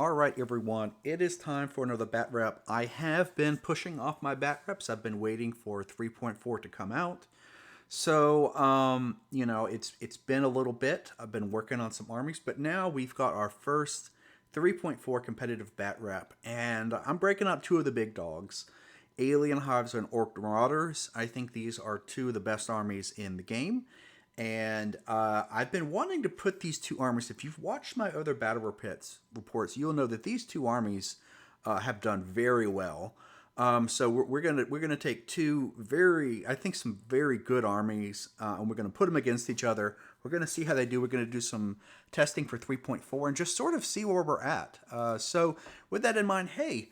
All right, everyone, it is time for another bat rep. I have been pushing off my bat reps. I've been waiting for 3.4 to come out. So, it's been a little bit. I've been working on some armies, but now we've got our first 3.4 competitive bat rep, and I'm breaking up two of the big dogs, Alien Hives and Orc Marauders. I think these are two of the best armies in the game. And I've been wanting to put these two armies. If you've watched my other battle reports, you'll know that these two armies have done very well. So we're gonna take two some very good armies, and we're gonna put them against each other. We're gonna see how they do. We're gonna do some testing for 3.4 and just sort of see where we're at. So with that in mind, hey,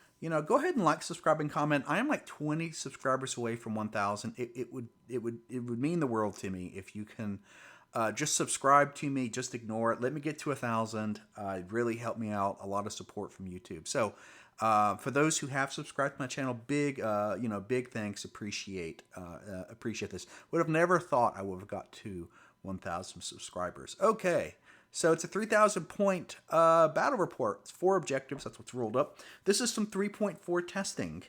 go ahead and like, subscribe, and comment. I am like 20 subscribers away from 1,000. It would mean the world to me if you can just subscribe to me. Just ignore it. Let me get to 1,000. It really helped me out. A lot of support from YouTube. So for those who have subscribed to my channel, big thanks. Appreciate this. Would have never thought I would have got to 1,000 subscribers. Okay. So it's a 3,000 point battle report. It's 4 objectives. That's what's rolled up. This is some 3.4 testing.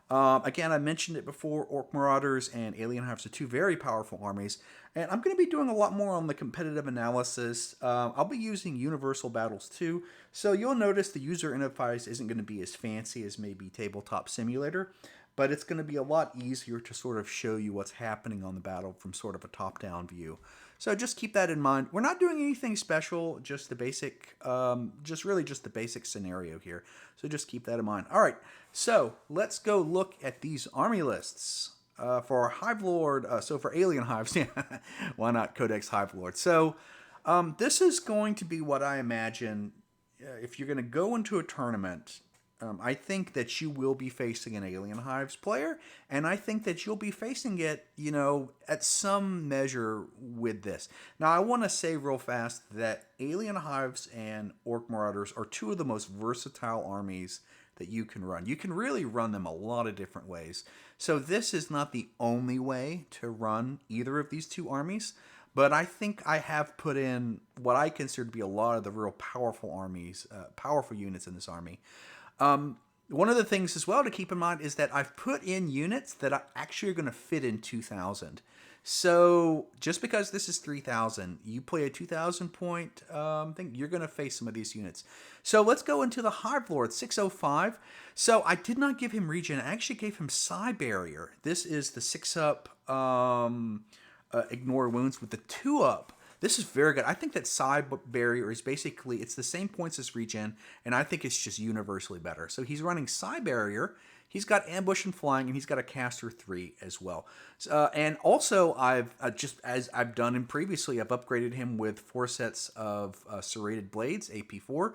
Again, I mentioned it before. Orc Marauders and Alien Hives are two very powerful armies. And I'm going to be doing a lot more on the competitive analysis. I'll be using universal battles too. So you'll notice the user interface isn't going to be as fancy as maybe Tabletop Simulator. But it's going to be a lot easier to sort of show you what's happening on the battle from sort of a top-down view. So just keep that in mind. We're not doing anything special, just the basic, just the basic scenario here. So just keep that in mind. All right, so let's go look at these army lists for our Hive Lord. So for Alien Hives, yeah, why not Codex Hive Lord? So this is going to be what I imagine if you're going to go into a tournament. I think that you will be facing an Alien Hives player, and I think that you'll be facing it, at some measure with this. Now, I want to say real fast that Alien Hives and Orc Marauders are two of the most versatile armies that you can run. You can really run them a lot of different ways. So this is not the only way to run either of these two armies, but I think I have put in what I consider to be a lot of the real powerful armies, powerful units in this army. One of the things as well to keep in mind is that I've put in units that are actually going to fit in 2,000. So just because this is 3,000, you play a 2,000 point thing, you're going to face some of these units. So let's go into the Hive Lord, 605. So I did not give him regen. I actually gave him Psi Barrier. This is the 6-up Ignore Wounds with the 2-up. This is very good. I think that Psi Barrier is basically, it's the same points as regen, and I think it's just universally better. So he's running Psi Barrier, he's got Ambush and Flying, and he's got a Caster 3 as well. And also, I've just, as I've done in previously, I've upgraded him with 4 sets of Serrated Blades, AP4.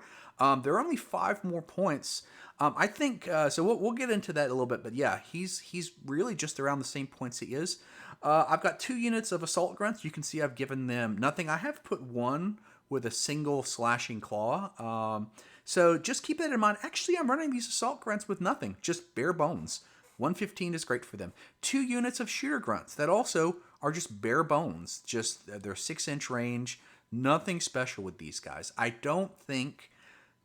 There are only 5 more points. I think, so we'll get into that a little bit, but yeah, he's really just around the same points he is. I've got 2 units of Assault Grunts. You can see I've given them nothing. I have put 1 with a single Slashing Claw. So just keep that in mind. Actually, I'm running these Assault Grunts with nothing, just bare bones. 115 is great for them. 2 units of Shooter Grunts that also are just bare bones. Just they're 6-inch range. Nothing special with these guys. I don't think,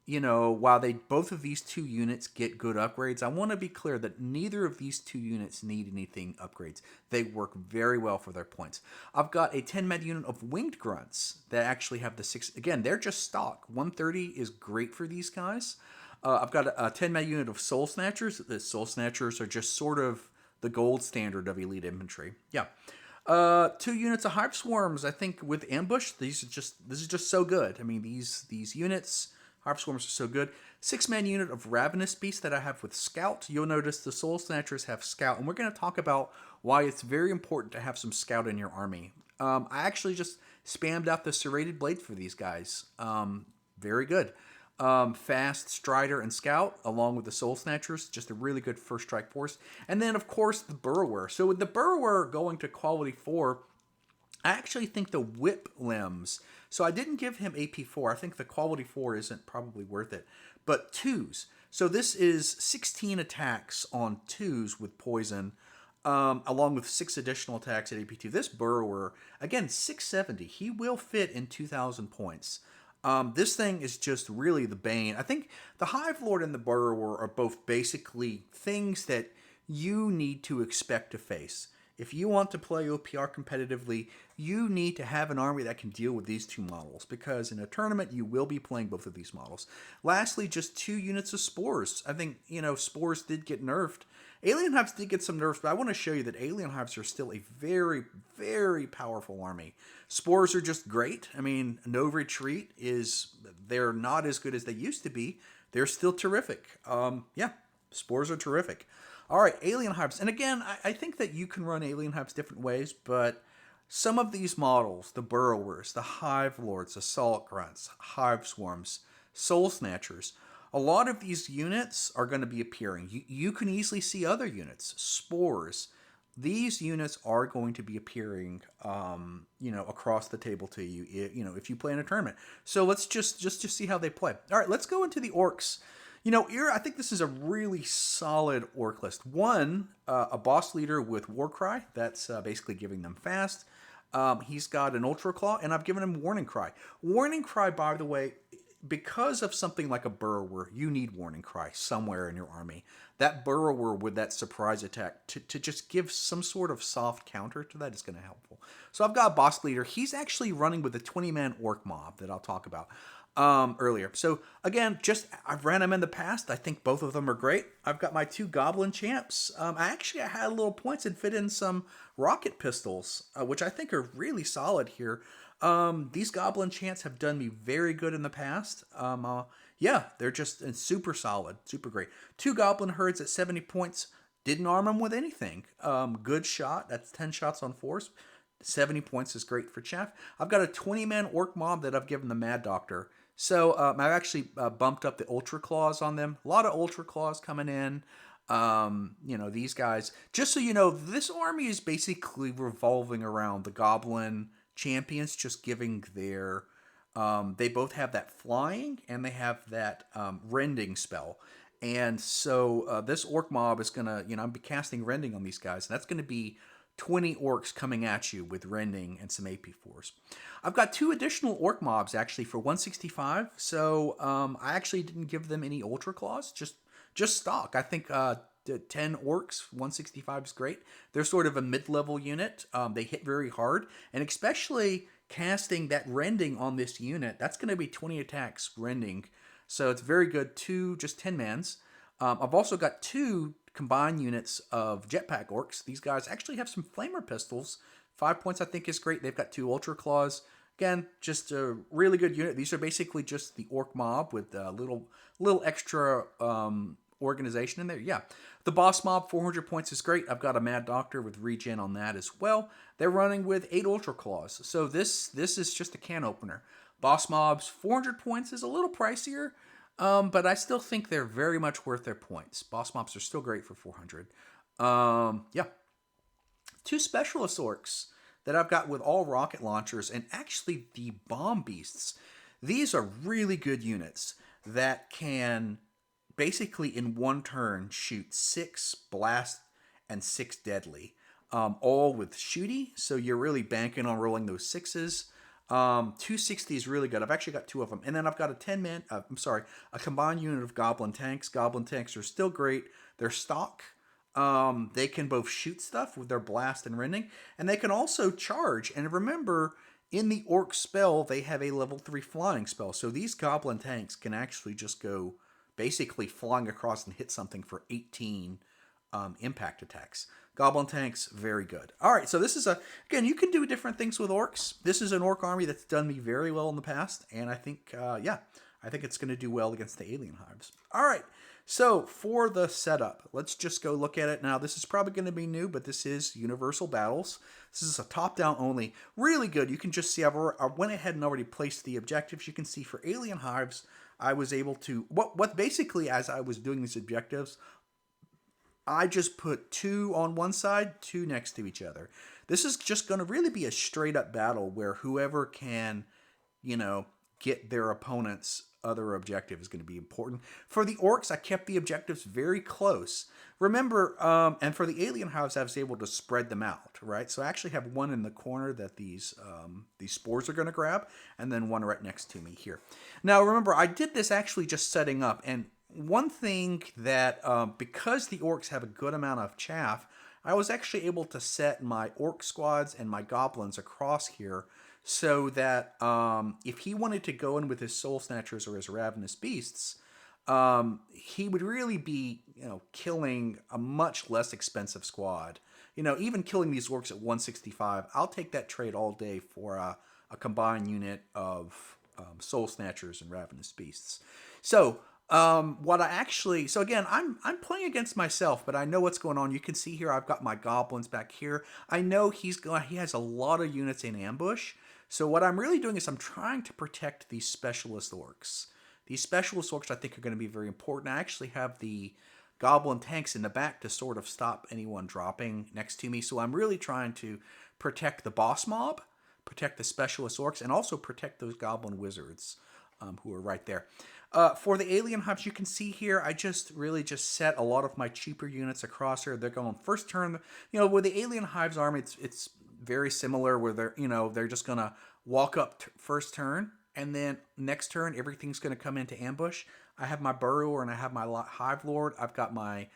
while both of these 2 units get good upgrades, I want to be clear that neither of these 2 units need anything upgrades. They work very well for their points. I've got a 10-med unit of Winged Grunts that actually have the 6. Again, they're just stock. 130 is great for these guys. I've got a 10-med unit of Soul Snatchers. The Soul Snatchers are just sort of the gold standard of elite infantry. Yeah. 2 units of Hive Swarms. I think with Ambush, this is just so good. I mean, these units, Hive Swarms are so good. 6-man unit of Ravenous Beast that I have with Scout. You'll notice the Soul Snatchers have Scout, and we're going to talk about why it's very important to have some Scout in your army. I actually just spammed out the Serrated Blade for these guys. Very good. Fast, Strider, and Scout, along with the Soul Snatchers, just a really good first strike force. And then, of course, the Burrower. So with the Burrower going to quality 4, I actually think the Whip Limbs. So I didn't give him AP4. I think the quality 4 isn't probably worth it. But 2s. So this is 16 attacks on 2s with poison, along with 6 additional attacks at AP2. This Burrower, again, 670. He will fit in 2,000 points. This thing is just really the bane. I think the Hive Lord and the Burrower are both basically things that you need to expect to face. If you want to play OPR competitively, you need to have an army that can deal with these two models, because in a tournament you will be playing both of these models. Lastly, just 2 units of Spores. I think, Spores did get nerfed. Alien Hives did get some nerfs, but I want to show you that Alien Hives are still a very, very powerful army. Spores are just great. I mean, No Retreat they're not as good as they used to be. They're still terrific. Yeah, Spores are terrific. All right, Alien Hives. And again, I think that you can run Alien Hives different ways, but some of these models, the Burrowers, the Hive Lords, Assault Grunts, Hive Swarms, Soul Snatchers, a lot of these units are going to be appearing. You can easily see other units, Spores. These units are going to be appearing, across the table to you, if you play in a tournament. So let's just see how they play. All right, let's go into the Orcs. I think this is a really solid Orc list. One, a boss leader with Warcry. That's basically giving them fast. He's got an Ultra Claw, and I've given him Warning Cry. Warning Cry, by the way, because of something like a Burrower, you need Warning Cry somewhere in your army. That Burrower with that surprise attack to just give some sort of soft counter to that is going to helpful. So I've got a boss leader. He's actually running with a 20-man Orc mob that I'll talk about earlier. So again, I've ran them in the past. I think both of them are great. I've got my 2 Goblin Champs. I had a little points and fit in some rocket pistols, which I think are really solid here. These Goblin Champs have done me very good in the past. Yeah, they're just super solid, super great. 2 Goblin Herds at 70 points. Didn't arm them with anything. Good shot. That's 10 shots on force. 70 points is great for chaff. I've got a 20-man Orc mob that I've given the Mad Doctor. So I've actually bumped up the Ultra Claws on them. A lot of Ultra Claws coming in. These guys. Just so you know, this army is basically revolving around the Goblin Champions, just giving their... they both have that flying, and they have that rending spell. And so this Orc mob is going to, I'm be casting rending on these guys. And that's going to be 20 orcs coming at you with rending and some AP4s. I've got 2 additional orc mobs actually for 165. So I actually didn't give them any Ultra Claws, just stock. I think 10 orcs, 165 is great. They're sort of a mid-level unit. They hit very hard, and especially casting that rending on this unit, that's going to be 20 attacks rending. So it's very good. 2 just 10 mans. I've also got 2 combined units of jetpack orcs. These guys actually have some flamer pistols. 5 points I think is great. They've got 2 Ultra Claws. Again, just a really good unit. These are basically just the orc mob with a little extra organization in there. Yeah. The boss mob, 400 points is great. I've got a Mad Doctor with regen on that as well. They're running with 8 Ultra Claws. So this is just a can opener. Boss mobs, 400 points is a little pricier, but I still think they're very much worth their points. Boss mobs are still great for 400. Yeah. 2 Specialist Orcs that I've got with all rocket launchers, and actually the Bomb Beasts. These are really good units that can basically in one turn shoot 6 blast and 6 deadly, all with shooty. So you're really banking on rolling those 6s. 260 is really good. I've actually got 2 of them. And then I've got a combined unit of Goblin Tanks. Goblin Tanks are still great. They're stock. They can both shoot stuff with their blast and rending, and they can also charge. And remember, in the Orc spell, they have a level 3 flying spell. So these Goblin Tanks can actually just go basically flying across and hit something for 18 impact attacks. Goblin Tanks, very good. All right, so this is again, you can do different things with Orcs. This is an Orc army that's done me very well in the past, and I think, I think it's going to do well against the Alien Hives. All right, so for the setup, let's just go look at it. Now, this is probably going to be new, but this is Universal Battles. This is a top-down only. Really good. You can just see I went ahead and already placed the objectives. You can see for Alien Hives, I was able to... What basically, as I was doing these objectives, I just put 2 on one side, 2 next to each other. This is just going to really be a straight-up battle where whoever can, get their opponents other objective is going to be important. For the orcs, I kept the objectives very close. Remember, and for the alien hives, I was able to spread them out, right? So I actually have one in the corner that these spores are going to grab, and then one right next to me here. Now, remember, I did this actually just setting up, and one thing that, because the orcs have a good amount of chaff, I was actually able to set my orc squads and my goblins across here so that if he wanted to go in with his soul snatchers or his ravenous beasts, he would really be, killing a much less expensive squad. Even killing these orcs at 165, I'll take that trade all day for a combined unit of soul snatchers and ravenous beasts. So so again, I'm playing against myself, but I know what's going on. You can see here I've got my goblins back here. I know he has a lot of units in ambush. So what I'm really doing is I'm trying to protect these specialist orcs. These specialist orcs I think are going to be very important. I actually have the goblin tanks in the back to sort of stop anyone dropping next to me. So I'm really trying to protect the boss mob, protect the specialist orcs, and also protect those goblin wizards who are right there. For the alien hives, you can see here, I just set a lot of my cheaper units across here. They're going first turn. With the alien hives army, it's very similar where they're just going to walk up first turn, and then next turn, everything's going to come into ambush. I have my burrower and I have my hive lord. I've got my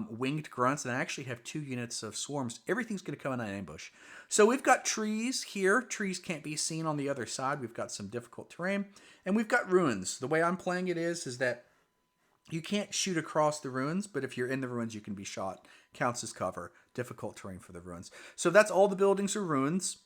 winged grunts, and I actually have 2 units of swarms. Everything's going to come in an ambush. So we've got trees here. Trees can't be seen on the other side. We've got some difficult terrain, and we've got ruins. The way I'm playing it is that you can't shoot across the ruins, but if you're in the ruins, you can be shot. Counts as cover. Difficult terrain for the ruins. So that's all the buildings are ruins.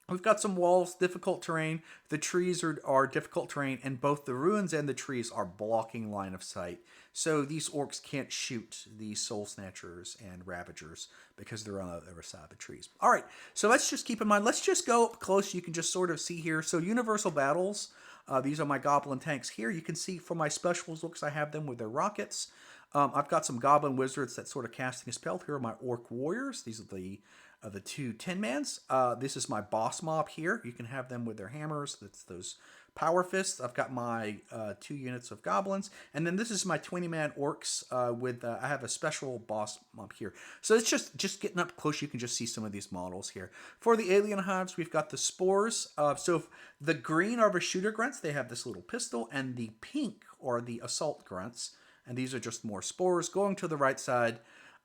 We've got some walls, difficult terrain. The trees are difficult terrain, and both the ruins and the trees are blocking line of sight. So these orcs can't shoot these soul snatchers and ravagers because they're on the other side of the trees. All right, so let's just keep in mind. Let's just go up close. You can just sort of see here. So universal battles. These are my goblin tanks here. You can see for my specials looks I have them with their rockets. I've got some goblin wizards that sort of casting a spell. Here are my orc warriors. These are the 2 10-mans. This is my boss mob here. You can have them with their hammers. That's those power fists. I've got my 2 units of goblins. And then this is my 20-man orcs I have a special boss mob here. So it's just getting up close. You can just see some of these models here. For the alien hives, we've got the spores. So the green are the shooter grunts. They have this little pistol. And the pink are the assault grunts. And these are just more spores. Going to the right side,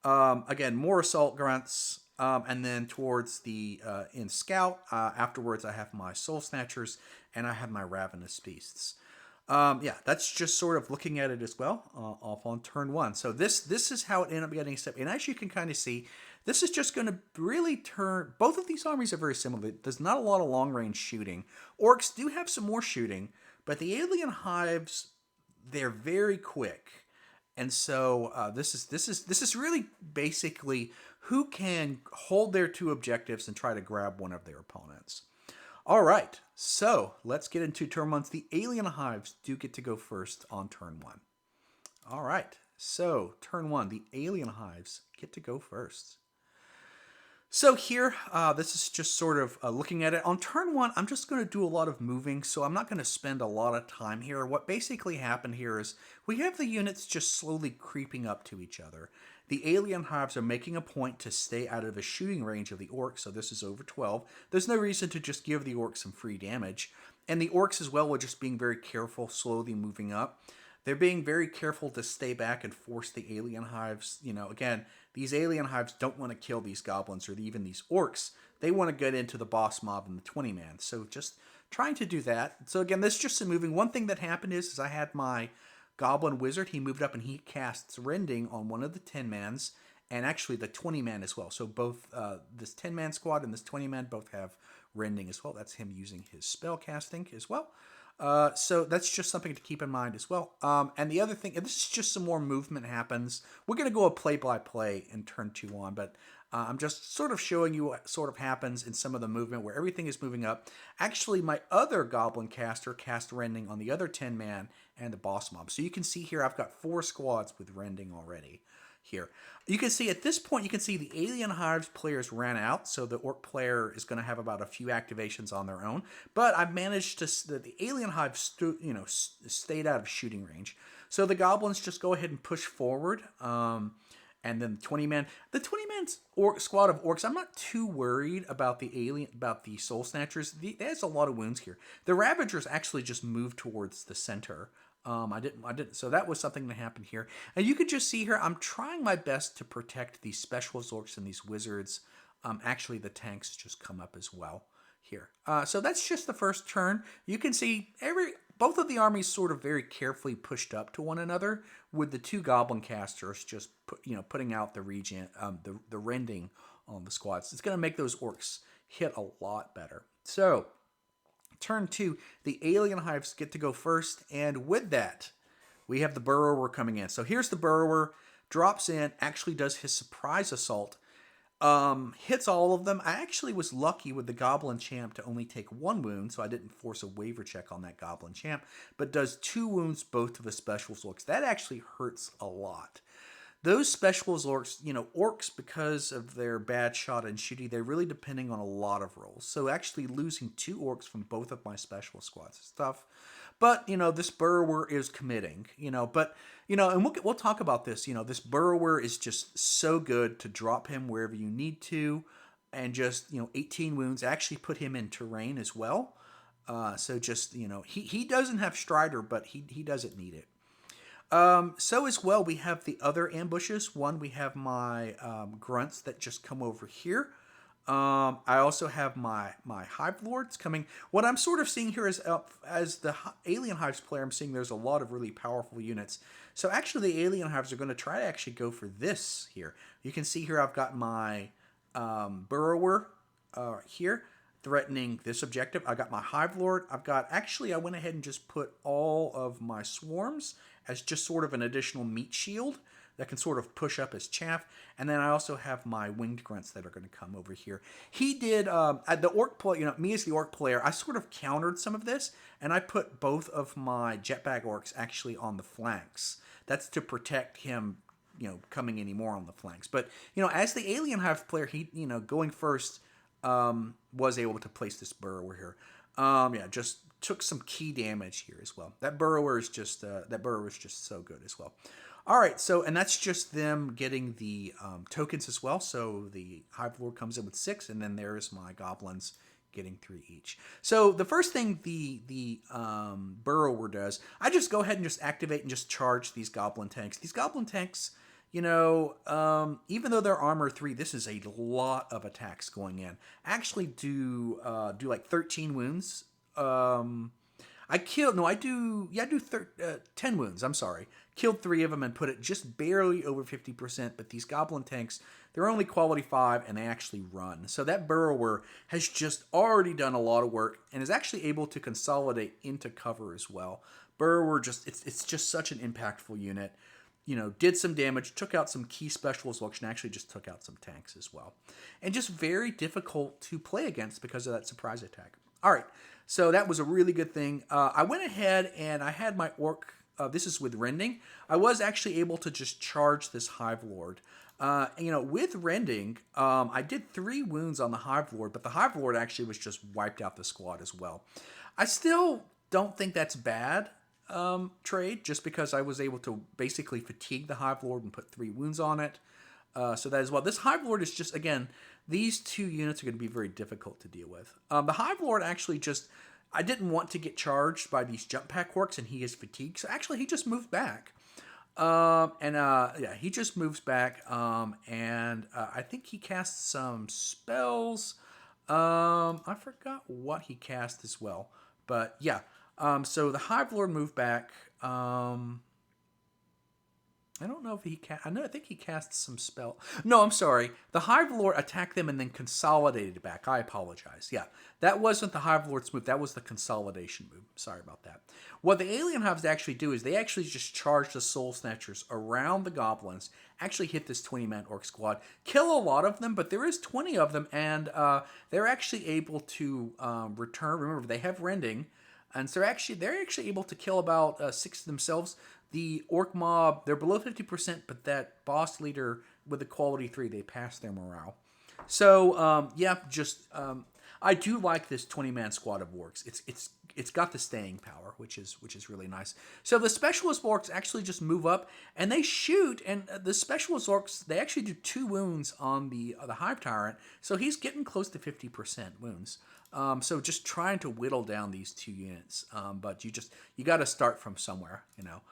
again, more assault grunts. And then towards the in scout, afterwards I have my soul snatchers and I have my ravenous beasts. That's just sort of looking at it as well off on turn 1. So this is how it ended up getting set. And as you can kind of see, this is just going to really turn. Both of these armies are very similar. There's not a lot of long range shooting. Orcs do have some more shooting, but the alien hives, they're very quick. And so this is really basically who can hold their 2 objectives and try to grab one of their opponents. All right, so let's get into turn 1. The alien hives do get to go first on turn 1. All right, so turn 1, the alien hives get to go first. So here, this is just sort of looking at it. On turn 1, I'm just going to do a lot of moving, so I'm not going to spend a lot of time here. What basically happened here is we have the units just slowly creeping up to each other. The alien hives are making a point to stay out of the shooting range of the orcs, so this is over 12. There's no reason to just give the orcs some free damage. And the orcs as well are just being very careful, slowly moving up. They're being very careful to stay back and force the alien hives. Again, these alien hives don't want to kill these goblins or even these orcs. They want to get into the boss mob and the 20-man. So just trying to do that. So again, this is just some moving. One thing that happened is I had my goblin wizard. He moved up and he casts rending on one of the 10-mans and actually the 20-man as well. So both this 10-man squad and this 20-man both have rending as well. That's him using his spell casting as well. So that's just something to keep in mind as well. And the other thing, and this is just some more movement happens. We're going to go a play-by-play in turn 2 on, but I'm just sort of showing you what sort of happens in some of the movement where everything is moving up. Actually, my other goblin caster cast rending on the other 10-man and the boss mob. So you can see here I've got 4 squads with rending already here. You can see at this point, you can see the Alien Hives players ran out, so the Orc player is going to have about a few activations on their own. But I've managed to, the Alien Hives, stayed out of shooting range. So the Goblins just go ahead and push forward. And then the 20-man squad of Orcs, I'm not too worried about the Soul Snatchers. There's a lot of wounds here. The Ravagers actually just moved towards the center. I didn't. So that was something that happened here. And you could just see here, I'm trying my best to protect these Specialist Orcs and these Wizards. Actually, the tanks just come up as well here. So that's just the first turn. You can see both of the armies sort of very carefully pushed up to one another, with the two Goblin casters just putting out the the rending on the squads. It's going to make those Orcs hit a lot better. So turn 2, the Alien Hives get to go first, and with that, we have the Burrower coming in. So here's the Burrower, drops in, actually does his surprise assault, hits all of them. I actually was lucky with the Goblin Champ to only take 1 wound, so I didn't force a waiver check on that Goblin Champ, but does 2 wounds both to the Specialist Orcs. That actually hurts a lot. Those Specialist Orcs, Orcs, because of their bad shot and shooty, they're really depending on a lot of rolls. So actually losing 2 Orcs from both of my Specialist squads is tough. But, this Burrower is committing, and we'll talk about this. This Burrower is just so good to drop him wherever you need to, and just, 18 wounds, actually put him in terrain as well. So just, he doesn't have Strider, but he doesn't need it. So as well, we have the other ambushes. One, we have my grunts that just come over here. I also have my Hive Lords coming. What I'm sort of seeing here is, as the Alien Hives player, I'm seeing there's a lot of really powerful units. So actually, the Alien Hives are going to try to actually go for this here. You can see here I've got my Burrower here, threatening this objective. I got my Hive Lord. I went ahead and just put all of my Swarms as just sort of an additional meat shield that can sort of push up his chaff. And then I also have my Winged Grunts that are going to come over here. He did, the Orc player, me as the Orc player, I sort of countered some of this, and I put both of my Jetbag Orcs actually on the flanks. That's to protect him, coming any more on the flanks. But, as the Alien Hive player, he, going first, was able to place this Burrower here. Just took some key damage here as well. That Burrower is just so good as well. All right, so, and that's just them getting the tokens as well. So the Hive Lord comes in with 6, and then there's my Goblins getting 3 each. So the first thing the Burrower does, I just go ahead and just activate and just charge these Goblin tanks. These Goblin tanks, even though they're armor 3, this is a lot of attacks going in. I actually do like 13 wounds. I do 10 wounds, I'm sorry. Killed 3 of them and put it just barely over 50%, but these Goblin tanks, they're only quality 5 and they actually run. So that Burrower has just already done a lot of work and is actually able to consolidate into cover as well. Burrower it's just such an impactful unit. Did some damage, took out some key Specialist Orcs, and actually just took out some tanks as well. And just very difficult to play against because of that surprise attack. All right, so that was a really good thing. I went ahead and I had my Orc, this is with Rending. I was actually able to just charge this Hive Lord. With Rending, I did 3 wounds on the Hive Lord, but the Hive Lord actually was just wiped out the squad as well. I still don't think that's bad. Trade, just because I was able to basically fatigue the Hive Lord and put 3 wounds on it. So that as well. This Hive Lord is just, again, these 2 units are going to be very difficult to deal with. The Hive Lord actually I didn't want to get charged by these Jump Pack Orcs, and he is fatigued. So actually, he just moved back. He just moves back. And I think he casts some spells. I forgot what he cast as well. But yeah. So the Hive Lord moved back. I don't know if he I think he cast some spell. No, I'm sorry. The Hive Lord attacked them and then consolidated back. I apologize. Yeah, that wasn't the Hive Lord's move. That was the consolidation move. Sorry about that. What the Alien Hives actually do is they actually just charge the Soul Snatchers around the Goblins, actually hit this 20-man Orc squad, kill a lot of them, but there is 20 of them, and they're actually able to return. Remember, they have Rending. And so they're actually able to kill about 6 themselves, the orc mob, they're below 50%, but that boss leader with the quality 3, they pass their morale. So yeah, I do like this 20-man squad of orcs. It's got the staying power, which is really nice. So the specialist orcs actually just move up and they shoot, and the specialist orcs, they actually do 2 wounds on the hive tyrant. So he's getting close to 50% wounds. So just trying to whittle down these 2 units, but you got to start from somewhere, you know.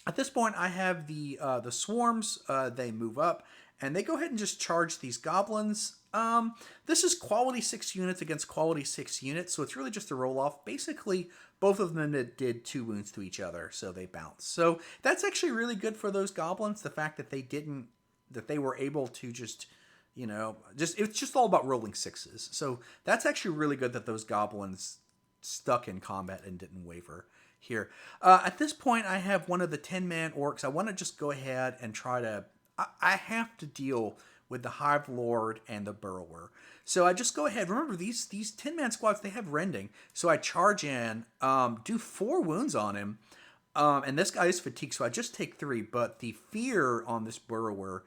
At this point, I have the swarms. They move up, and they go ahead and just charge these goblins. This is quality 6 units against quality 6 units, so it's really just a roll-off. Basically, both of them did 2 wounds to each other, so they bounce. So that's actually really good for those goblins, the fact that they were able to just, you know, it's just all about rolling 6s. So that's actually really good that those goblins stuck in combat and didn't waver here. At this point, I have one of the 10-man orcs. I want to just go ahead and try to... I have to deal with the Hive Lord and the Burrower. So I just go ahead. Remember, these 10-man squads, they have rending. So I charge in, do 4 wounds on him. And this guy is fatigued, so I just take 3. But the fear on this Burrower,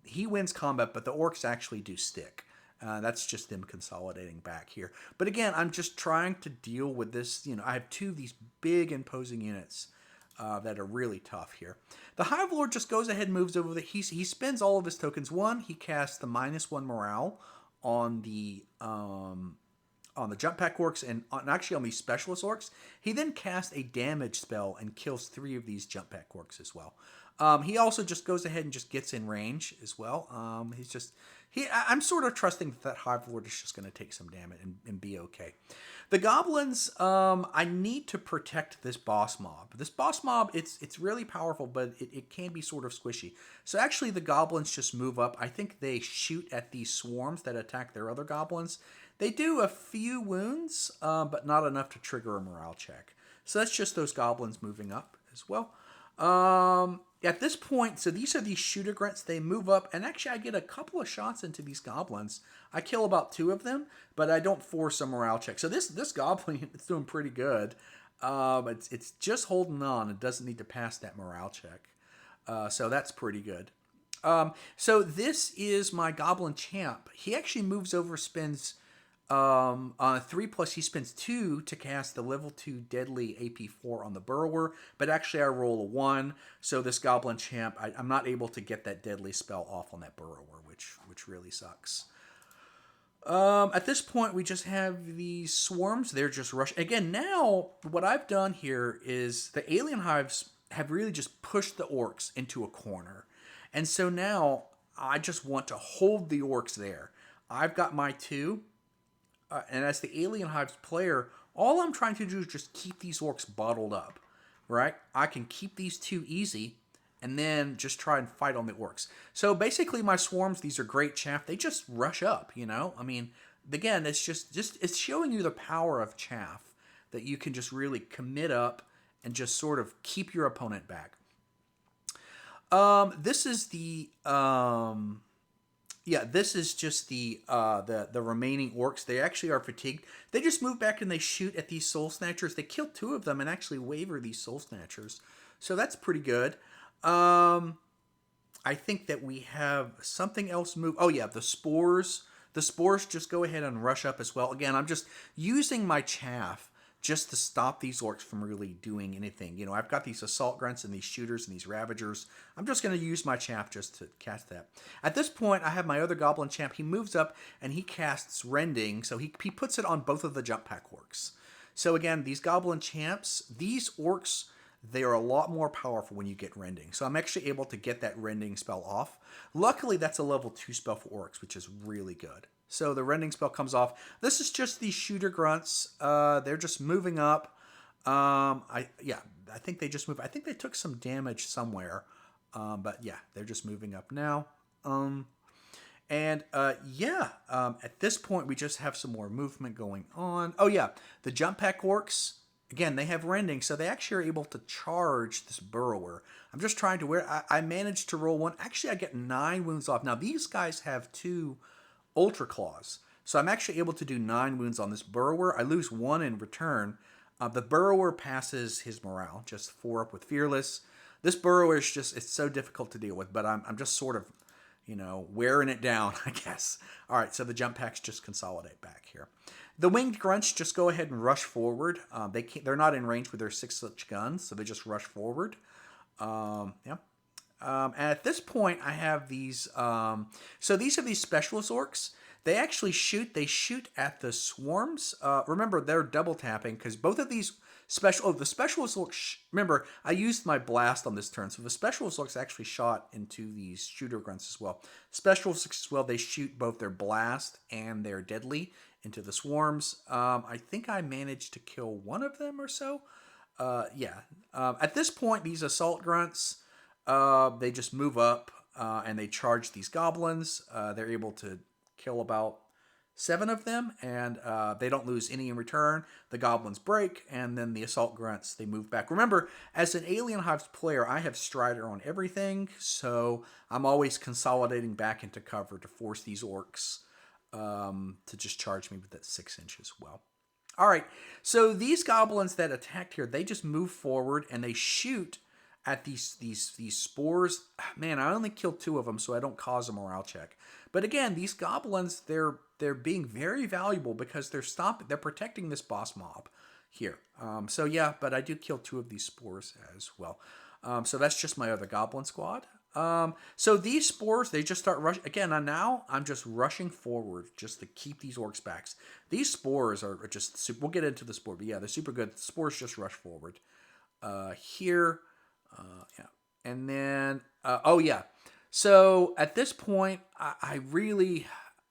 he wins combat, but the orcs actually do stick. That's just them consolidating back here. But again, I'm just trying to deal with this. You know, I have 2 of these big imposing units that are really tough here. The Hive Lord just goes ahead and moves over. He spends all of his tokens. One, he casts the -1 morale on the jump pack orcs and actually on these specialist orcs. He then casts a damage spell and kills 3 of these jump pack orcs as well. He also just goes ahead and just gets in range as well. I'm sort of trusting that Hive Lord is just going to take some damage and be okay. The goblins, I need to protect this boss mob. This boss mob, it's really powerful, but it can be sort of squishy. So actually the goblins just move up. I think they shoot at these swarms that attack their other goblins. They do a few wounds, but not enough to trigger a morale check. So that's just those goblins moving up as well. At this point, so these are these shooter grunts. They move up, and actually I get a couple of shots into these goblins. I kill about 2 of them, but I don't force a morale check. So this goblin is doing pretty good. It's just holding on. It doesn't need to pass that morale check. So that's pretty good. So this is my goblin champ. He actually moves over, spends... on a 3+, he spends 2 to cast the level 2 deadly AP4 on the Burrower, but actually I roll a 1, so this Goblin Champ, I'm not able to get that deadly spell off on that Burrower, which really sucks. At this point, we just have these swarms. They're just rushing. Again, now, what I've done here is the alien hives have really just pushed the orcs into a corner. And so now, I just want to hold the orcs there. I've got my 2... and as the Alien Hives player, all I'm trying to do is just keep these orcs bottled up, right? I can keep these 2 easy, and then just try and fight on the orcs. So basically, my swarms, these are great chaff. They just rush up, you know? I mean, again, it's just it's showing you the power of chaff, that you can just really commit up and just sort of keep your opponent back. This is the... yeah, this is just the remaining orcs. They actually are fatigued. They just move back and they shoot at these soul snatchers. They kill 2 of them and actually waver these soul snatchers. So that's pretty good. I think that we have something else move. Oh yeah, the spores. The spores just go ahead and rush up as well. Again, I'm just using my chaff just to stop these orcs from really doing anything. You know, I've got these assault grunts and these shooters and these ravagers. I'm just going to use my chaff just to cast that. At this point, I have my other goblin champ. He moves up and he casts rending. So he puts it on both of the jump pack orcs. So again, these goblin champs, these orcs, they are a lot more powerful when you get rending. So I'm actually able to get that rending spell off. Luckily, that's a level 2 spell for orcs, which is really good. So the rending spell comes off. This is just these shooter grunts. They're just moving up. I think they just moved. I think they took some damage somewhere. But yeah, they're just moving up now. At this point, we just have some more movement going on. Oh yeah, the jump pack orcs, again, they have rending, so they actually are able to charge this burrower. I'm just trying to I managed to roll 1. Actually, I get 9 wounds off. Now, these guys have 2 Ultra Claws. So I'm actually able to do 9 wounds on this burrower. I lose 1 in return. The Burrower passes his morale, just 4 up with Fearless. This Burrower is just, it's so difficult to deal with, but I'm just sort of, wearing it down, I guess. All right, so the jump packs just consolidate back here. The Winged Grunts just go ahead and rush forward. They're not in range with their 6-inch guns, so they just rush forward. Yeah. And at this point, I have these. So these are these specialist orcs. They actually shoot. They shoot at the swarms. Remember, they're double tapping because both of these the specialist orcs. Remember, I used my blast on this turn, so the specialist orcs actually shot into these shooter grunts as well. Specialists as well. They shoot both their blast and their deadly into the swarms. I think I managed to kill one of them or so. Yeah. At this point, these assault grunts. They just move up and they charge these goblins. They're able to kill about 7 of them, and they don't lose any in return. The goblins break, and then the assault grunts, they move back. Remember, as an Alien Hives player, I have Strider on everything, so I'm always consolidating back into cover to force these orcs to just charge me with that 6-inch as well. All right, so these goblins that attacked here, they just move forward and they shoot at these spores. Man, I only killed 2 of them, so I don't cause a morale check. But again, these goblins, they're being very valuable because they're protecting this boss mob here. So yeah, but I do kill 2 of these spores as well. So that's just my other goblin squad. So these spores, they just start rushing. Again, now I'm just rushing forward just to keep these orcs back. These spores are just super. We'll get into the spore, but yeah, they're super good. The spores just rush forward. Here. Yeah. And then, oh yeah. So at this point, I really,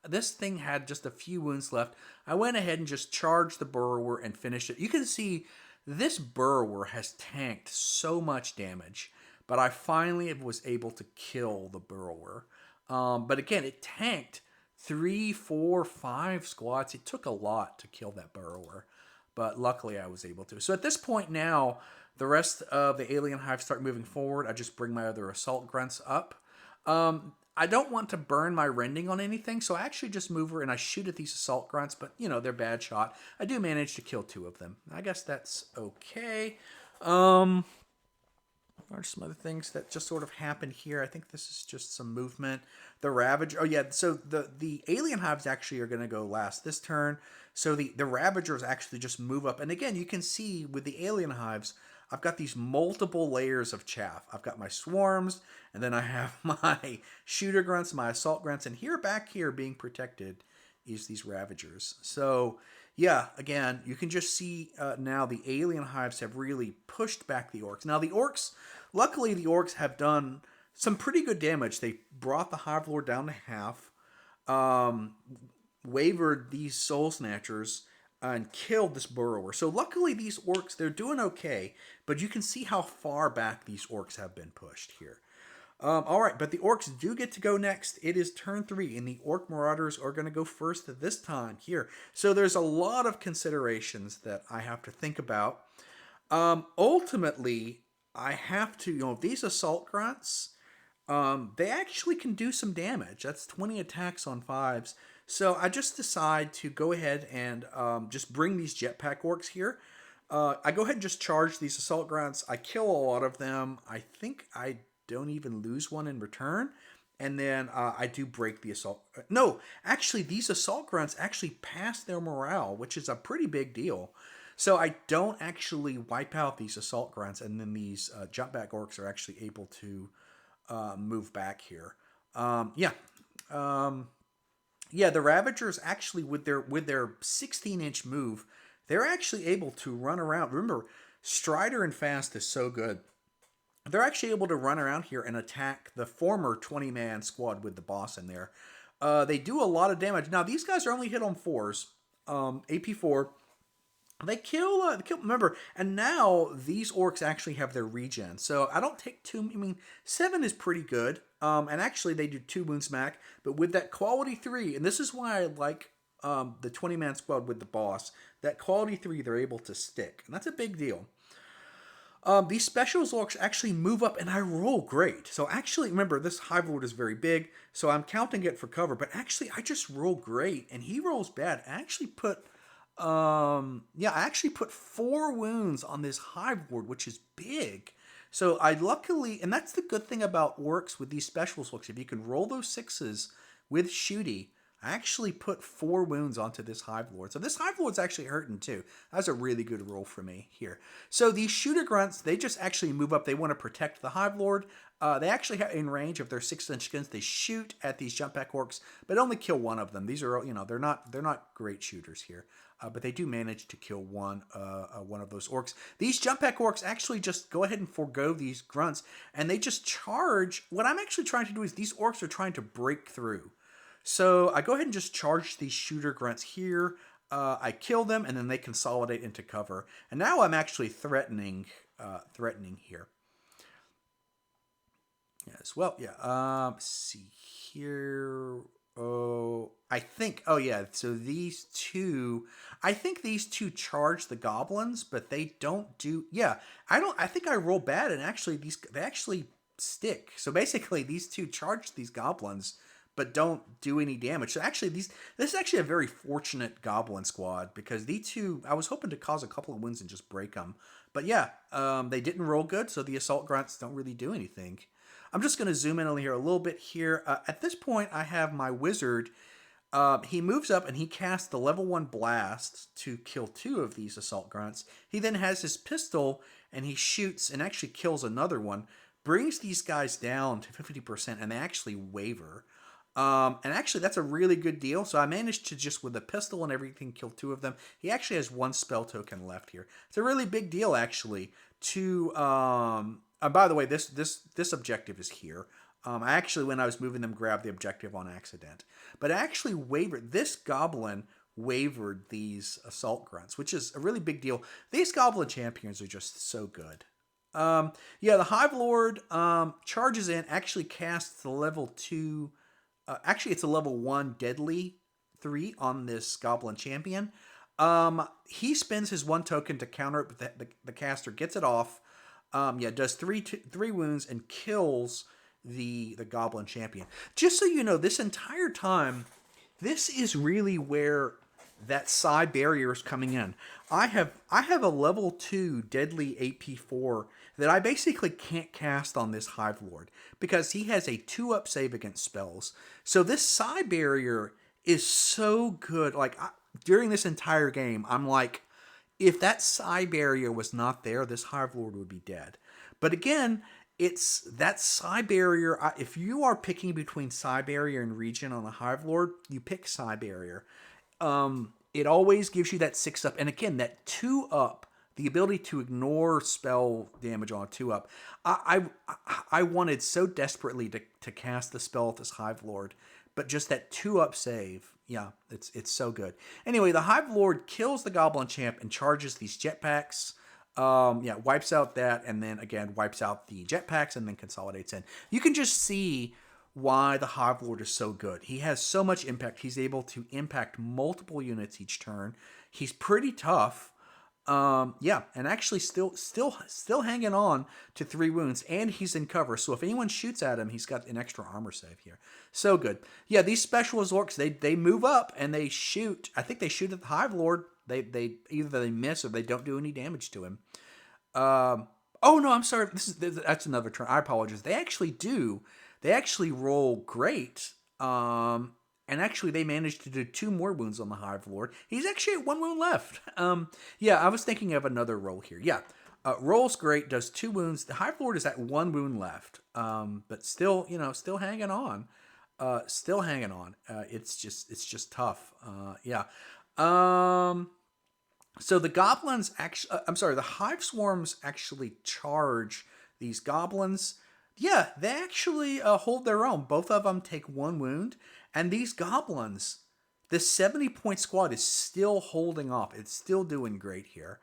this thing had just a few wounds left. I went ahead and just charged the Burrower and finished it. You can see this Burrower has tanked so much damage, but I finally was able to kill the Burrower. But again, it tanked 3, 4, 5 squads. It took a lot to kill that Burrower, but luckily I was able to. So at this point now, the rest of the Alien Hive start moving forward. I just bring my other Assault Grunts up. I don't want to burn my rending on anything, so I actually just move her and I shoot at these Assault Grunts, but, they're bad shot. I do manage to kill 2 of them. I guess that's okay. Are some other things that just sort of happened here. I think this is just some movement. The Ravager. Oh, yeah, so the Alien Hives actually are going to go last this turn. So the Ravagers actually just move up. And again, you can see with the Alien Hives, I've got these multiple layers of chaff. I've got my swarms, and then I have my shooter grunts, my assault grunts, and back here being protected is these Ravagers. So, yeah, again, you can just see now the Alien Hives have really pushed back the orcs. Now, the orcs, luckily the orcs have done some pretty good damage. They brought the Hive Lord down to half, wavered these Soul Snatchers, and killed this Burrower. So luckily these orcs, they're doing okay, but you can see how far back these orcs have been pushed here. All right, but the orcs do get to go next. It is turn 3, and the Orc Marauders are going to go first this time here. So there's a lot of considerations that I have to think about. Ultimately, I have to, these Assault Grunts, they actually can do some damage. That's 20 attacks on 5s. So I just decide to go ahead and just bring these jetpack orcs here. I go ahead and just charge these assault grunts. I kill a lot of them. I think I don't even lose one in return. And then I do break the assault. No, actually, these assault grunts actually pass their morale, which is a pretty big deal. So I don't actually wipe out these assault grunts, and then these jump back orcs are actually able to move back here. Yeah, the Ravagers actually with their 16-inch move, they're actually able to run around. Remember, Strider and Fast is so good. They're actually able to run around here and attack the former 20-man squad with the boss in there. They do a lot of damage. Now, these guys are only hit on 4s, AP4. They kill, remember, and now these orcs actually have their regen. So I don't take 7 is pretty good. And actually they do 2 wound smack, but with that quality 3, and this is why I like the 20-man squad with the boss, that quality 3, they're able to stick. And that's a big deal. These specials orcs actually move up, and I roll great. So actually, remember, this Hive Lord is very big, so I'm counting it for cover, but actually I just roll great, and he rolls bad. I actually put Yeah, I actually put 4 wounds on this hive lord, which is big. So I luckily, and that's the good thing about orcs with these specials looks. If you can roll those sixes with shooty, I actually put 4 wounds onto this hive lord. So this hive lord's actually hurting too. That's a really good roll for me here. So these shooter grunts, they just actually move up. They want to protect the hive lord. They actually have in range of their 6-inch guns. They shoot at these jump pack orcs, but only kill one of them. These are, they're not great shooters here. But they do manage to kill one of those orcs. These jump pack orcs actually just go ahead and forego these grunts, and they just charge. What I'm actually trying to do is these orcs are trying to break through. So I go ahead and just charge these shooter grunts here. I kill them, and then they consolidate into cover. And now I'm actually threatening here as well. Yeah. See here. Oh, I think. Oh, yeah. So these two, I think these two charge the goblins, but they don't do. Yeah, I don't. I think I roll bad, and actually they actually stick. So basically, these two charge these goblins, but don't do any damage. So actually, this is actually a very fortunate goblin squad because these two. I was hoping to cause a couple of wins and just break them, but yeah, they didn't roll good, so the assault grunts don't really do anything. I'm just going to zoom in on here a little bit here. At this point, I have my wizard. He moves up and he casts the level 1 blast to kill 2 of these assault grunts. He then has his pistol and he shoots and actually kills another one, brings these guys down to 50%, and they actually waver. And actually, that's a really good deal. So I managed to just, with a pistol and everything, kill 2 of them. He actually has 1 spell token left here. It's a really big deal, actually, to... by the way, this objective is here. I actually, when I was moving them, grabbed the objective on accident. But I actually wavered. This goblin wavered these assault grunts, which is a really big deal. These goblin champions are just so good. Yeah, the Hive Lord charges in, actually casts the level 2... actually, it's a level 1 Deadly 3 on this goblin champion. He spends his 1 token to counter it, but the caster gets it off. Yeah, does three wounds and kills the goblin champion. Just so you know, this entire time, this is really where that side barrier is coming in. I have a level 2 deadly AP4 that I basically can't cast on this Hive Lord because he has a 2-up save against spells. So this side barrier is so good. Like during this entire game, I'm like, if that side barrier was not there, this Hive Lord would be dead. But again, it's that side barrier. If you are picking between side barrier and region on a Hive Lord, you pick side barrier. It always gives you that 6-up, and again, that 2-up, the ability to ignore spell damage on a 2-up. I wanted so desperately to cast the spell at this Hive Lord, but just that 2-up save, yeah, it's so good. Anyway, the Hive Lord kills the Goblin Champ and charges these jetpacks. Yeah, wipes out that, and then again wipes out the jetpacks, and then consolidates in. You can just see why the Hive Lord is so good. He has so much impact. He's able to impact multiple units each turn. He's pretty tough. Yeah, and actually still hanging on to 3 wounds, and he's in cover. So if anyone shoots at him, he's got an extra armor save here. So good. Yeah, these specialist orcs, they move up and they shoot. I think they shoot at the Hive Lord. They either they miss or they don't do any damage to him. Oh no, I'm sorry. That's another turn. I apologize. They actually do. They actually roll great. And actually, they managed to do 2 more wounds on the Hive Lord. He's actually at 1 wound left. Yeah, I was thinking of another roll here. Yeah, rolls great, does 2 wounds. The Hive Lord is at 1 wound left, but still, still hanging on. Still hanging on. It's just tough. Yeah. So the goblins actually, I'm sorry, the hive swarms actually charge these goblins. Yeah, they actually hold their own. Both of them take 1 wound. And these goblins, this 70-point squad is still holding off. It's still doing great here.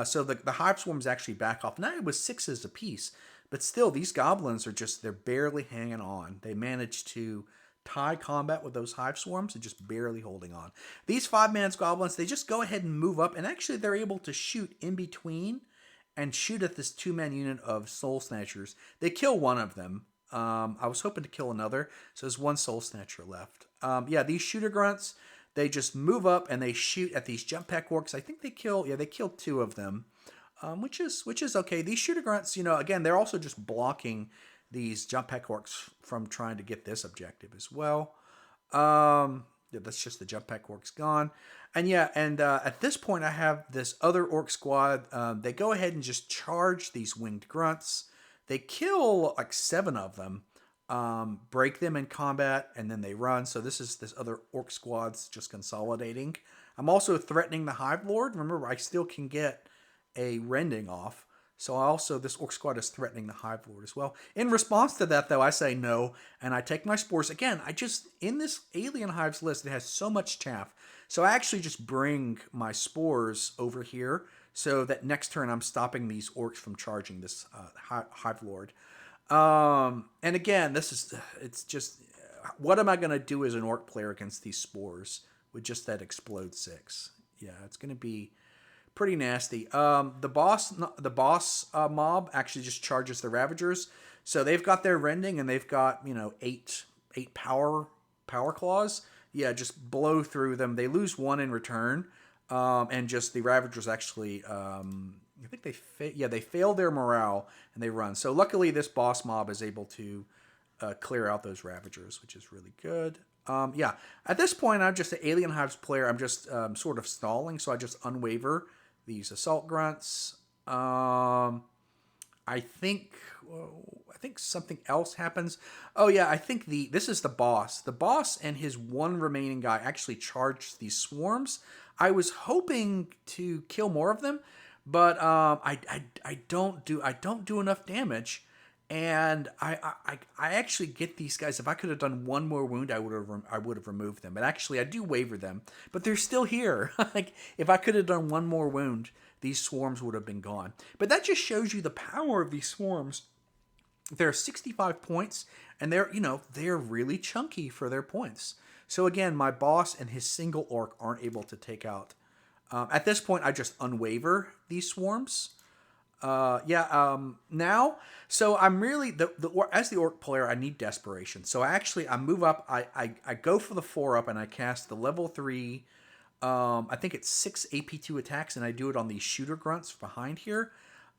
So the hive swarms actually back off. Now it was 6s apiece. But still, these goblins they're barely hanging on. They managed to tie combat with those hive swarms and just barely holding on. These 5-man goblins, they just go ahead and move up. And actually, they're able to shoot in between and shoot at this 2-man unit of soul snatchers. They kill one of them. I was hoping to kill another, so there's 1 soul snatcher left. Yeah, these shooter grunts, they just move up and they shoot at these jump pack orcs. I think they killed 2 of them, which is okay. These shooter grunts, again, they're also just blocking these jump pack orcs from trying to get this objective as well. Yeah, that's just the jump pack orcs gone. And at this point, I have this other orc squad. They go ahead and just charge these winged grunts. They kill like 7 of them, break them in combat, and then they run. So this other orc squad's just consolidating. I'm also threatening the Hive Lord. Remember, I still can get a rending off. So this orc squad is threatening the Hive Lord as well. In response to that, though, I say no, and I take my spores. Again, in this Alien Hives list, it has so much chaff. So I actually just bring my spores over here so that next turn I'm stopping these orcs from charging this Hive Lord. And again, it's just, what am I going to do as an orc player against these spores with just that explode 6? Yeah, it's going to be pretty nasty. The boss mob actually just charges the Ravagers, so they've got their rending and they've got 8 power claws. Yeah, just blow through them. They lose 1 in return, and just the Ravagers actually, I think they fail their morale and they run. So luckily, this boss mob is able to clear out those Ravagers, which is really good. At this point, I'm just an Alien Hives player. I'm just sort of stalling, so I just unwaver these assault grunts. I think something else happens. Oh yeah, I think this is the boss. The boss and his 1 remaining guy actually charged these swarms. I was hoping to kill more of them, but I don't do enough damage. And I actually get these guys. If I could have done 1 more wound, I would have removed them. But actually, I do waver them. But they're still here. Like, if I could have done 1 more wound, these swarms would have been gone. But that just shows you the power of these swarms. They're 65 points, and they're really chunky for their points. So again, my boss and his single orc aren't able to take out. At this point, I just unwaver these swarms. Now, so I'm really as the orc player, I need desperation. So I move up. I go for the 4-up and I cast the level 3. I think it's 6 AP2 attacks, and I do it on these shooter grunts behind here.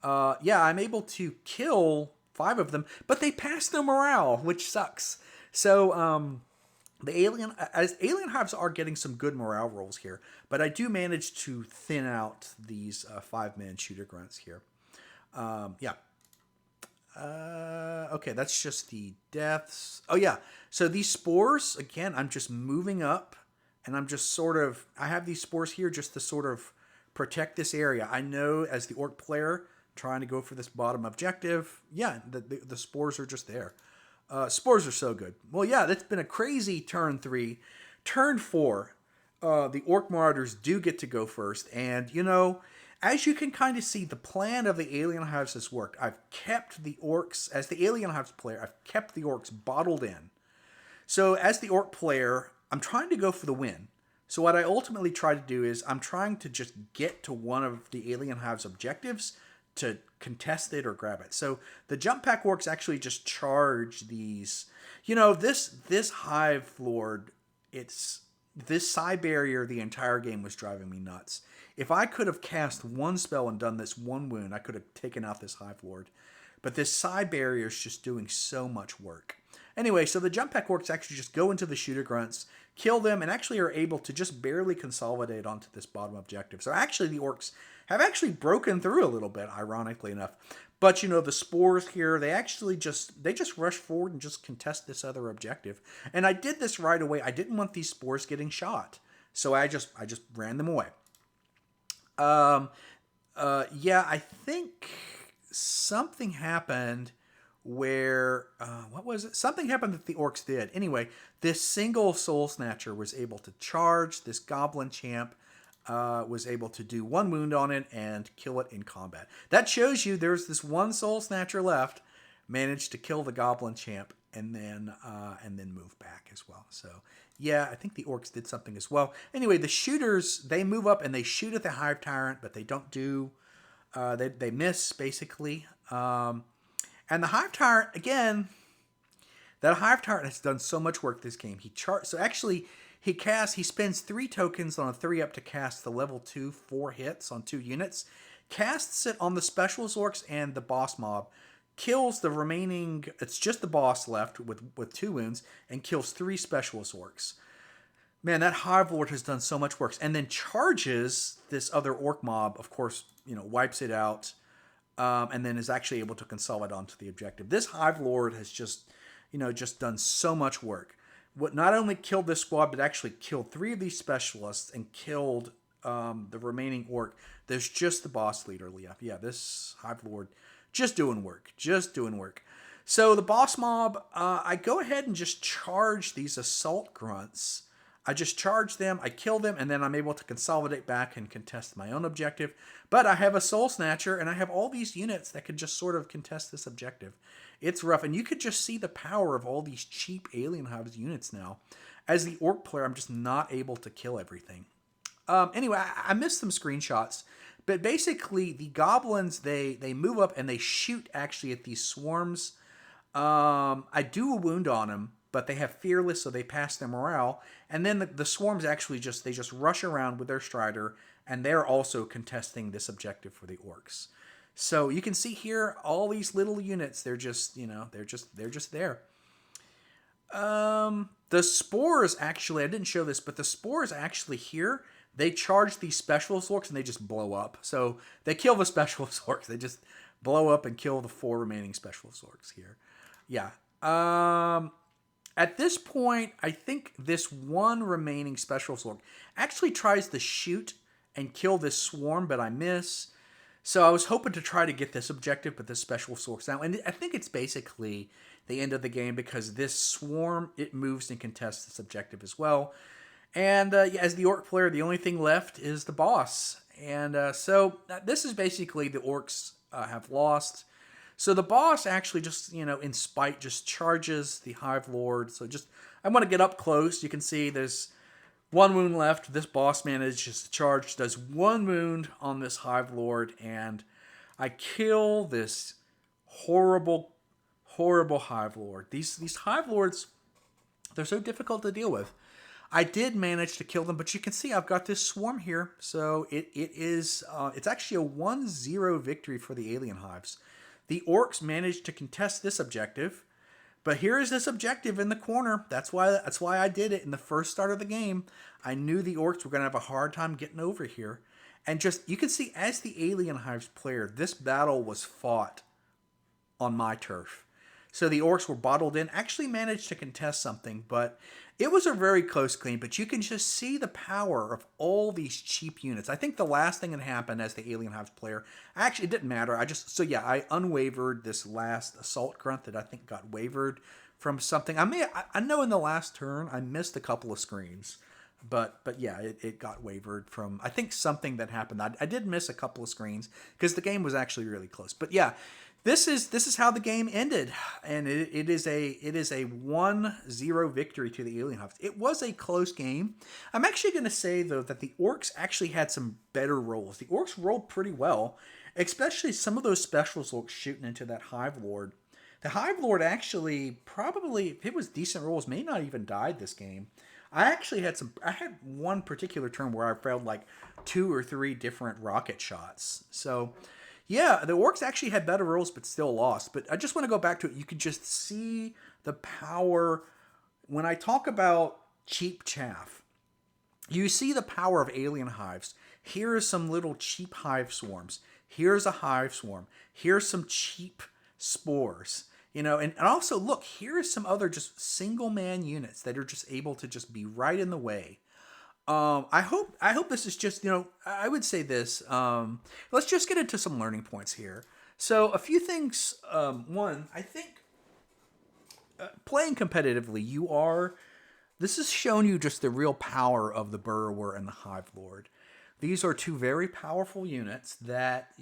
I'm able to kill 5 of them, but they pass their morale, which sucks. So the Alien Hives are getting some good morale rolls here, but I do manage to thin out these 5-man shooter grunts here. Okay, that's just the deaths. Oh yeah, so these spores, again, I'm just moving up, and I'm just I have these spores here just to sort of protect this area. I know as the orc player trying to go for this bottom objective, the spores are just there. Spores are so good. Well, yeah, that's been a crazy turn 3. Turn 4, the Orc Marauders do get to go first, and as you can kind of see, the plan of the Alien Hives has worked. I've kept the orcs, as the Alien Hives player, I've kept the orcs bottled in. So as the orc player, I'm trying to go for the win. So what I ultimately try to do is I'm trying to just get to one of the Alien Hives objectives to contest it or grab it. So the jump pack orcs actually just charge these. This Hive Lord, this side barrier the entire game was driving me nuts. If I could have cast 1 spell and done this 1 wound, I could have taken out this Hive Lord. But this side barrier is just doing so much work. Anyway, so the jump pack orcs actually just go into the shooter grunts, kill them, and actually are able to just barely consolidate onto this bottom objective. So actually the orcs have actually broken through a little bit, ironically enough. But the spores here, they just rush forward and just contest this other objective. And I did this right away. I didn't want these spores getting shot. So I just ran them away. I think something happened where, what was it? Something happened that the orcs did. Anyway, this single Soul Snatcher was able to charge. This Goblin Champ was able to do 1 wound on it and kill it in combat. That shows you there's this 1 Soul Snatcher left, managed to kill the Goblin Champ, and then move back as well. So yeah, I think the orcs did something as well. Anyway, the shooters, they move up and they shoot at the Hive Tyrant, but they don't do, they miss basically. And the Hive Tyrant, again, that Hive Tyrant has done so much work this game. So actually, He spends 3 tokens on a 3-up to cast the level 2 4 hits on 2 units, casts it on the specialist orcs and the boss mob, kills the remaining, it's just the boss left with 2 wounds, and kills 3 specialist orcs. Man, that Hive Lord has done so much work. And then charges this other orc mob, of course, wipes it out, and then is actually able to consolidate onto the objective. This Hive Lord has just done so much work. What not only killed this squad, but actually killed 3 of these specialists and killed the remaining orc. There's just the boss leader left. Yeah, this Hive Lord just doing work. So the boss mob, I go ahead and just charge these assault grunts. I just charge them, I kill them, and then I'm able to consolidate back and contest my own objective. But I have a Soul Snatcher, and I have all these units that could just sort of contest this objective. It's rough, and you could just see the power of all these cheap Alien Hives units now. As the Orc player, I'm just not able to kill everything. Anyway, I missed some screenshots. But basically, the goblins, they move up and they shoot actually at these swarms. I do a wound on them, but they have Fearless, so they pass their morale. And then the swarms actually just rush around with their Strider, and they're also contesting this objective for the orcs. So you can see here all these little units. They're just there. The spores actually, I didn't show this, but the spores actually here, they charge these specialist orcs and they just blow up. So they kill the specialist orcs. They just blow up and kill the 4 remaining specialist orcs here. Yeah. At this point, I think this one remaining specialist orc actually tries to shoot and kill this swarm, but I miss. So I was hoping to try to get this objective, but this specialist orc's out. And I think it's basically the end of the game because this swarm, it moves and contests this objective as well. And as the orc player, the only thing left is the boss. And so this is basically the orcs have lost. So the boss actually just, in spite, just charges the Hive Lord. So I want to get up close. You can see there's 1 wound left. This boss manages to charge, does 1 wound on this Hive Lord, and I kill this horrible, horrible Hive Lord. These Hive Lords, they're so difficult to deal with. I did manage to kill them, but you can see I've got this swarm here. So it's actually a 1-0 victory for the Alien Hives. The orcs managed to contest this objective, but here is this objective in the corner. That's why I did it in the first start of the game. I knew the orcs were going to have a hard time getting over here. And you can see as the Alien Hives player, this battle was fought on my turf. So the orcs were bottled in, actually managed to contest something, but it was a very close clean. But you can just see the power of all these cheap units. I think the last thing that happened as the Alien Hives player, actually it didn't matter. I unwavered this last assault grunt that I think got wavered from something. I know in the last turn I missed a couple of screens, but yeah, it got wavered from I think something that happened. I did miss a couple of screens because the game was actually really close. But yeah. This is how the game ended, and it is a 1-0 victory to the Alien Hives. It was a close game. I'm actually going to say, though, that the orcs actually had some better rolls. The orcs rolled pretty well, especially some of those specialist orcs shooting into that Hive Lord. The Hive Lord actually probably, if it was decent rolls, may not even died this game. I had one particular turn where I failed like 2 or 3 different rocket shots. So yeah, the orcs actually had better rolls, but still lost. But I just want to go back to it. You could just see the power. When I talk about cheap chaff, you see the power of Alien Hives. Here are some little cheap hive swarms. Here's a hive swarm. Here's some cheap spores. And also, look, here is some other just single-man units that are just able to just be right in the way. I hope this is just, I would say this. Let's just get into some learning points here. So a few things. One, I think playing competitively, this has shown you just the real power of the Burrower and the Hive Lord. These are 2 very powerful units that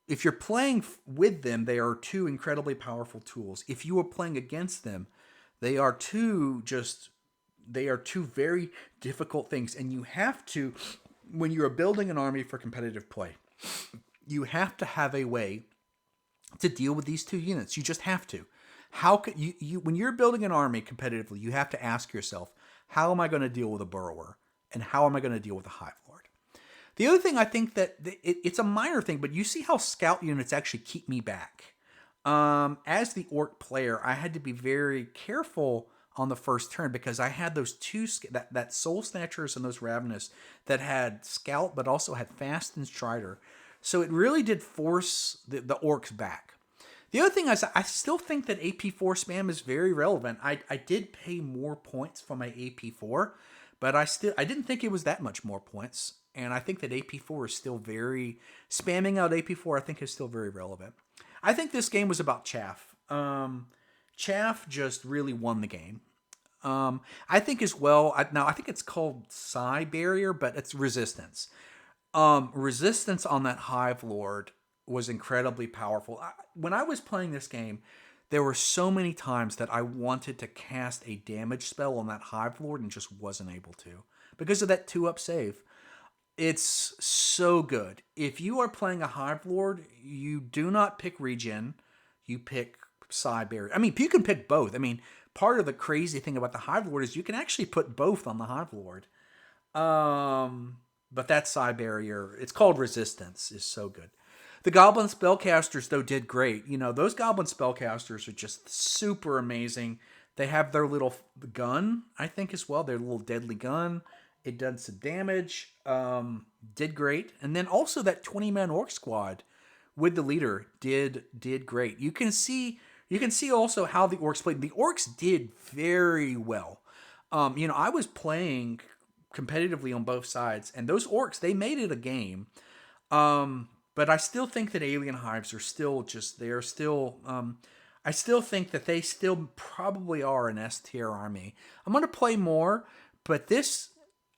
if you're playing with them, they are 2 incredibly powerful tools. If you are playing against them, they are 2 very difficult things. And you have to, when you're building an army for competitive play, you have to have a way to deal with these 2 units. You just have to. How could you when you're building an army competitively, you have to ask yourself, how am I going to deal with a burrower? And how am I going to deal with a Hive Lord? The other thing I think that it's a minor thing, but you see how scout units actually keep me back. As the orc player, I had to be very careful on the first turn because I had those two that soul snatchers and those ravenous that had scout but also had fast and strider. So it really did force the orcs back. The other thing is, I still think that AP4 spam is very relevant. I did pay more points for my AP4, but I didn't think it was that much more points. And I think that AP4 is still very spamming out AP4. I think is still very relevant. I think this game was about Chaff. Chaff just really won the game. I think as well. Now I think it's called Psi Barrier, but it's resistance. Resistance on that Hive Lord was incredibly powerful. When I was playing this game, there were so many times that I wanted to cast a damage spell on that Hive Lord and just wasn't able to because of that 2-up save. It's so good. If you are playing a Hive Lord, you do not pick regen. You pick Psi Barrier. I mean, you can pick both. I mean, part of the crazy thing about the Hive Lord is you can actually put both on the Hive Lord. But that Psi Barrier, it's called Resistance, is so good. The Goblin Spellcasters, though, did great. You know, those Goblin Spellcasters are just super amazing. They have their little gun, I think, as well. Their little deadly gun. It done some damage. Did great. And then also that 20-man Orc squad with the leader did great. You can see also how the Orcs played. The Orcs did very well. I was playing competitively on both sides, and those Orcs, they made it a game. But I still think that Alien Hives are still I still think that they still probably are an S tier army. I'm going to play more, but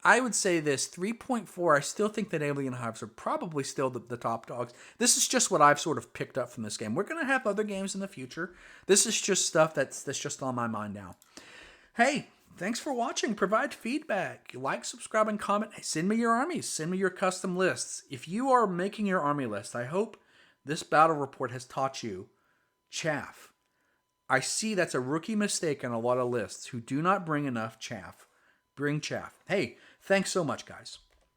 I would say this 3.4, I still think that Alien Hives are probably still the top dogs. This is just what I've sort of picked up from this game. We're going to have other games in the future. This is just stuff that's just on my mind now. Hey, thanks for watching. Provide feedback. Like, subscribe, and comment. Hey, send me your armies. Send me your custom lists. If you are making your army list, I hope this battle report has taught you chaff. I see that's a rookie mistake on a lot of lists who do not bring enough chaff. Bring chaff. Hey, thanks so much, guys.